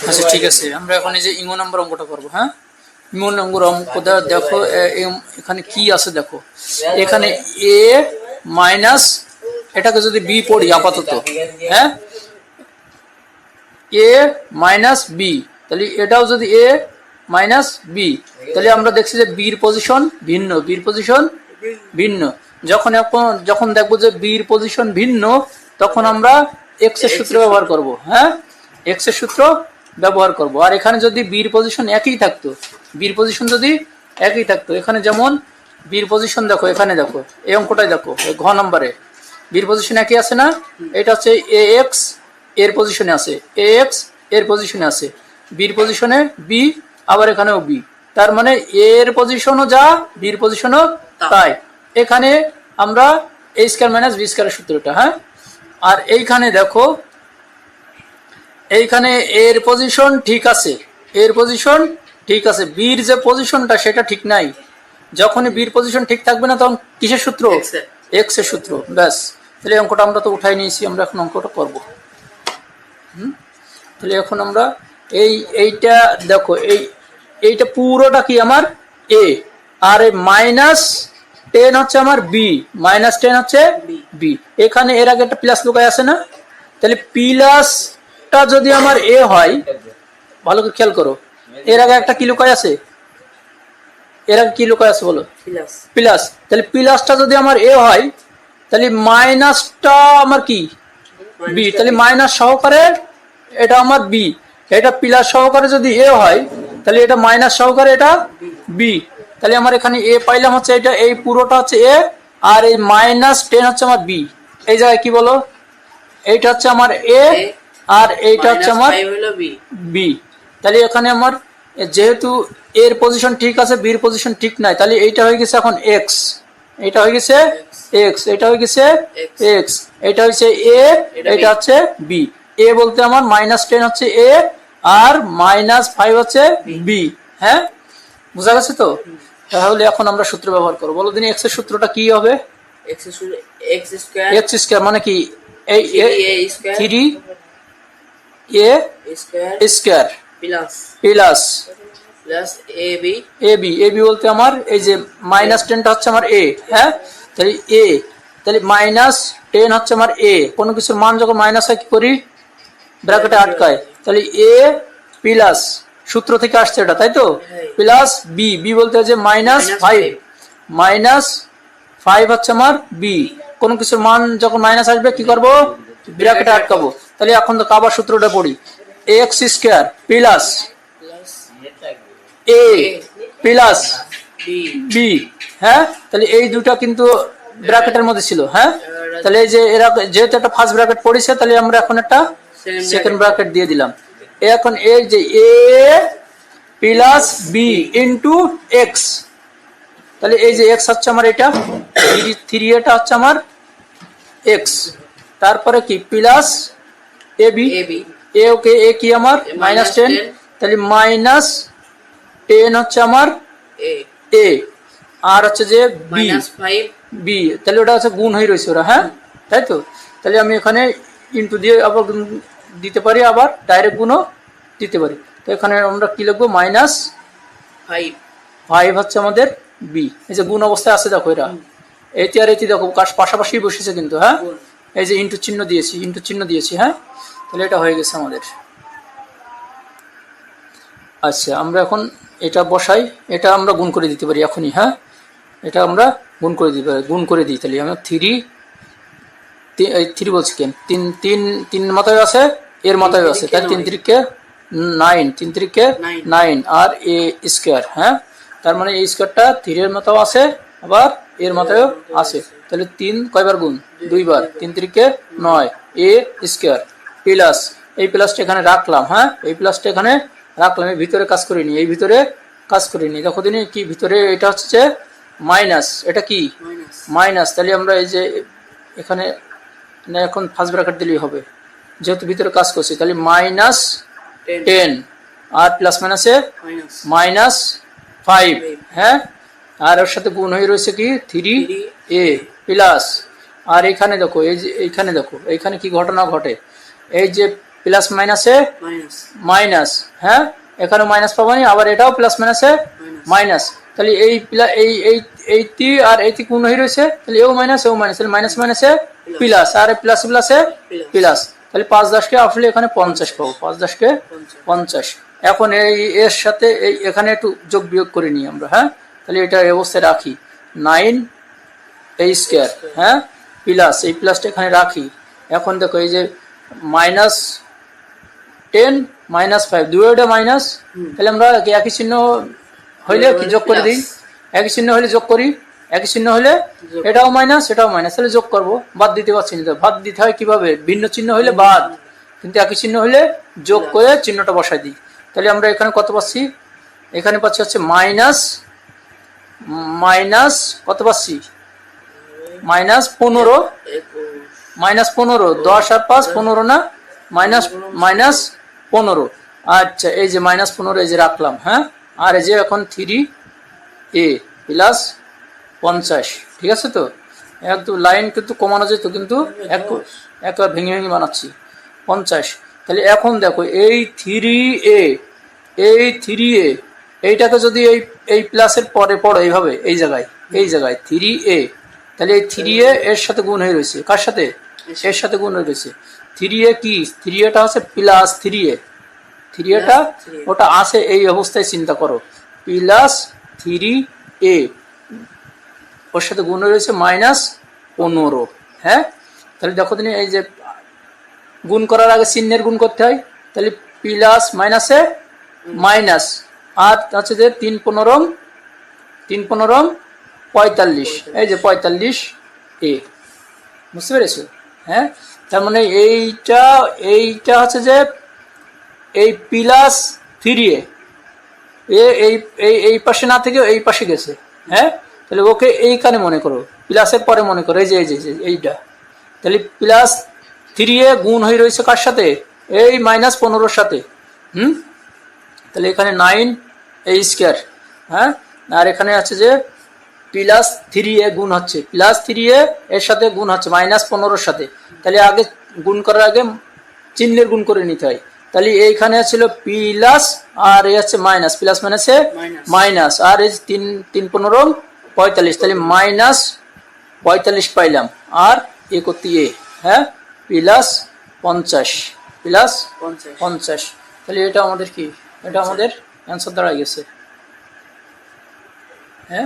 আচ্ছা ঠিক আছে, আমরা এখন এই যে ইঙ্গো নাম্বার অঙ্কটা করবো। হ্যাঁ, ইঙ্গো নম্বর অঙ্কটা দেখো, এখানে কি আছে দেখো। এখানে এ মাইনাস, এটাকে যদি বি পড়ি আপাতত, হ্যাঁ, এ মাইনাস বি, তাহলে এটাও যদি এ মাইনাস বি, তাহলে আমরা দেখছি যে বির পজিশন ভিন্ন, বির পজিশন ভিন্ন। যখন দেখবো যে বির পজিশন ভিন্ন, তখন আমরা এক্স এর সূত্র ব্যবহার করব। হ্যাঁ, এক্স এর সূত্র ব্যবহার করব। আর এখানে যদি বির পজিশন একই থাকতো, বির পজিশন যদি একই থাকতো, এখানে যেমন বির পজিশন দেখো, এখানে দেখো এই অঙ্কটাই দেখো, ঘ নম্বরে বির পজিশন একই আছে না? এটা হচ্ছে এ এক্স এর পজিশনে আছে, এ এক্স এর পজিশনে আছে, বির পজিশনে বি, আবার এখানেও বি। তার মানে এর পজিশনও যা, বির পজিশনও তাই। এখানে আমরা এ স্কয়ার মাইনাস বি স্কয়ারের সূত্রটা। হ্যাঁ, আর এইখানে দেখো, এইখানে এর পজিশন ঠিক আছে, এর পজিশন ঠিক আছে, বির যে পজিশনটা সেটা ঠিক নাই। যখনই বির পজিশন ঠিক থাকবে না, তখন কিসের সূত্র? এক্স এর সূত্র। ব্যাস, তাহলে অঙ্কটা আমরা তো উঠাই নিয়েছি, আমরা এখন অঙ্কটা করব। তাহলে এখন আমরা এইটা দেখো, এইটা পুরোটা কি আমার এ, আর এই মাইনাস 10 হচ্ছে আমার বি, মাইনাস 10 হচ্ছে বি। এখানে এর আগে একটা প্লাস লুকায় আছে না? তাহলে প্লাসটা যদি আমার এ হয়, ভালো করে খেয়াল করো, এর আগে একটা কি লুকায় আছে? এর আগে কি লুকায় আছে বলো? প্লাস। তাহলে প্লাসটা যদি আমার এ হয়, তাহলে মাইনাসটা আমার কি? বি। তাহলে মাইনাস সহকারে এটা আমার বি, এটা প্লাস সহকারে যদি এ হয়, তাহলে এটা মাইনাস সহকারে এটা বি। তাহলে আমার এখানে এ পাইলাম হচ্ছে এটা, এই পুরোটা হচ্ছে এ, আর এই মাইনাস 10 হচ্ছে আমার বি। এই জায়গায় কি বলো? এইটা হচ্ছে আমার এ, আর এইটা হচ্ছে আমার বি। তাহলে এখানে আমার যেহেতু এর পজিশন ঠিক আছে, বির পজিশন ঠিক নাই, তাহলে এইটা হয়ে গেছে এখন এক্স, এটা হয়ে গেছে এক্স, এটা হয়ে গেছে এক্স, এটা হচ্ছে এ, এটা হচ্ছে বি। এ বলতে আমার মাইনাস 10 হচ্ছে এ, আর মাইনাস 5 হচ্ছে বি। হ্যাঁ, বুঝা গেছে তো? তাহলে এখন আমরা সূত্র ব্যবহার করবো। বলো দিন এক্স এর সূত্রটা কি হবে? এক্স স্কয়ার মানে কি? এই 3 এ square plus A B. A B বলতে আমার এই যে মাইনাস 10টা হচ্ছে আমার এ। হ্যাঁ, তাহলে এ, তাহলে মাইনাস 10 হচ্ছে আমার এ। কোনো কিছুর মান যখন মাইনাস হয় কি করি? ব্র্যাকেটে আটকায়। তাহলে এ প্লাস, সূত্র থেকে আসছে এটা, তাই তো? প্লাস বি, বি বলতে যে মাইনাস 5, মাইনাস 5 হচ্ছে আমার বি। কোনো কিছুর মান যখন মাইনাস আসবে কি করব? ব্র্যাকেটে আটকাবো। তাহলে এখন তো আবার সূত্রটা পড়ি, এক্স স্কয়ার প্লাস এ প্লাস বি। হ্যাঁ, তাহলে এই দুটো কিন্তু ব্র্যাকেটের মধ্যে ছিল। হ্যাঁ, তাহলে এই যে এরা যেহেতু একটা ফার্স্ট ব্র্যাকেট পড়েছে, তাহলে আমরা এখন একটা সেকেন্ড ব্র্যাকেট দিয়ে দিলাম। এখন এই যে এ প্লাস বি ইন্টু এক্স, তাহলে এই যে এক্স হচ্ছে আমার এটা 3, এটা হচ্ছে আমার এক্স, তারপরে কি প্লাস এ বি, এ ওকে এ কি আমার মাইনাস 10, তাহলে মাইনাস 10 হচ্ছে আমার এ, আর হচ্ছে যে বি, বি, তাহলে ওটা হচ্ছে গুণ হয়ে রয়েছে ওরা। হ্যাঁ, তাই তো? তাহলে আমি এখানে ইন্টু দিয়ে আবার দিতে পারি, আবার ডাইরেক্ট গুণও দিতে পারি। তো এখানে আমরা কি লিখবো? মাইনাস 5 হচ্ছে আমাদের বি। এই যে গুণ অবস্থায় আছে দেখো, এরা এটি আর এটি দেখো পাশাপাশি বসেছে কিন্তু। হ্যাঁ, এই যে ইন্টু চিহ্ন দিয়েছি, ইন্টু চিহ্ন দিয়েছি। হ্যাঁ, তাহলে এটা হয়ে গেছে আমাদের। আচ্ছা, আমরা এখন এটা বসাই, এটা আমরা গুণ করে দিতে পারি এখনই। হ্যাঁ, এটা আমরা গুণ করে দিতে পারি, গুণ করে দিই। তাহলে আমরা 3 বলছি কেন, 3 মাথায় আছে, এর মাথায় আছে, তাই 3 3 9, 3 3 9, আর এ স্কয়ার। হ্যাঁ, তার মানে এই স্কয়ারটা 3 এর মাথাও আছে, আবার এর মাথায়ও আছে। তাহলে 3 কয়বার গুণ? 2 বার। 3 3 9 এ স্কয়ার প্লাস, এই প্লাসটা এখানে রাখলাম। হ্যাঁ, এই প্লাসটা এখানে রাখলাম, এই ভিতরে কাজ করিনি, এই ভিতরে কাজ করিনি। দেখো দিনই কি ভিতরে, এটা হচ্ছে মাইনাস, এটা কি মাইনাস। তাহলে আমরা এই যে এখানে না, এখন ফার্স্ট ব্র্যাকেট দিলেই হবে যেহেতু ভিতরে কাজ করছি। তাহলে মাইনাস 10 আর প্লাস মাইনাসে মাইনাস 5। হ্যাঁ, আর ওর সাথে গুণ হয়ে রয়েছে কি 3 এ প্লাস, আর এখানে দেখো, এই যে এইখানে দেখো, এইখানে কি ঘটনা ঘটে? এই যে প্লাস মাইনাসে মাইনাস, হ্যাঁ এখানে মাইনাস পাবানি, আবার এটাও প্লাস মাইনাসে মাইনাস, তাহলে এই এইটি আর এইটি কোন হয়ে রয়েছে, তাহলে এও মাইনাস তাহলে মাইনাস মাইনাসে প্লাস, আর প্লাস প্লাসে প্লাস, তাহলে 5 10 কে আসলে এখানে 50 পাবো, 5 10 কে 50। এখন এই এর সাথে এই এখানে একটু যোগ বিয়োগ করে নিই আমরা, হ্যাঁ তাহলে এটা এই অবস্থায় রাখি 9 a স্কয়ার, হ্যাঁ প্লাস এই প্লাসটা এখানে রাখি। এখন দেখো এই যে -10 -5 দুইটা মাইনাস, তাহলে আমরা একই চিহ্ন হইলে কি যোগ করে দিই, একই চিহ্ন হলে যোগ করি, একই চিহ্ন হলে এটাও মাইনাস তাহলে যোগ করব, বাদ দিতে পারছি না, বাদ দিতে হয় কিভাবে, ভিন্ন চিহ্ন হইলে বাদ, কিন্তু একই চিহ্ন হইলে যোগ করে চিহ্নটা বসাই দিই। তাহলে আমরা এখানে কত পাচ্ছি, এখানে পাচ্ছি হচ্ছে মাইনাস কত পাচ্ছি, -15, -15, 10 আর 5 15 না, -15। আচ্ছা এই যে -15 এই যে রাখলাম, হ্যাঁ আর এই যে এখন 3a প্লাস 50, ঠিক আছে তো, একদম লাইন কিন্তু কমানো যেত, কিন্তু একবার ভেঙে ভেঙে বানাচ্ছি 50। তাহলে এখন দেখো এই 3a এইটাকে যদি এই প্লাসের পরে পড়ো এইভাবে, এই জায়গায় 3a, তাহলে এই 3a এর সাথে গুণ হয়ে রয়েছে, কার সাথে, এর সাথে গুণ হয়ে রয়েছে। 3a কি, 3aটা হচ্ছে প্লাস 3a, 3aটা ওটা আছে এই অবস্থায়, চিন্তা করো প্লাস 3a ওর সাথে গুণ হয়ে রয়েছে -15, হ্যাঁ তাহলে দেখো তুমি এই যে গুণ করার আগে চিহ্নের গুণ করতে হয়, তাহলে প্লাস মাইনাসে মাইনাস, আর হচ্ছে যে 3 15 45, এই যে 45a, বুঝতে পেরেছো, হ্যাঁ তার মানে এইটা হচ্ছে যে এই প্লাস 3a এই পাশে না থেকে এই পাশে গেছে, হ্যাঁ তাহলে ওকে এইখানে মনে করো, প্লাসের পরে মনে করো এই যে এইটা, তাহলে প্লাস 3a গুণ হয়ে রয়েছে কার সাথে, এই -15 সাথে, তাহলে এখানে 9a স্কয়ার, হ্যাঁ আর এখানে আছে যে প্লাস 3a গুণ হচ্ছে, প্লাস 3a এর সাথে গুণ হচ্ছে -15 সাথে, তাহলে আগে গুণ করার আগে চিহ্নের গুণ করে নিতে হয়, তাহলে এইখানে ছিল প্লাস আর এই হচ্ছে মাইনাস, প্লাস মাইনাসে মাইনাস, আর এই 3 3 15 45, তাহলে -45 পাইলাম, আর এ করতে হ্যাঁ প্লাস 50, তাহলে এটা আমাদের কি, এটা আমাদের অ্যান্সার দাঁড়ায় গেছে।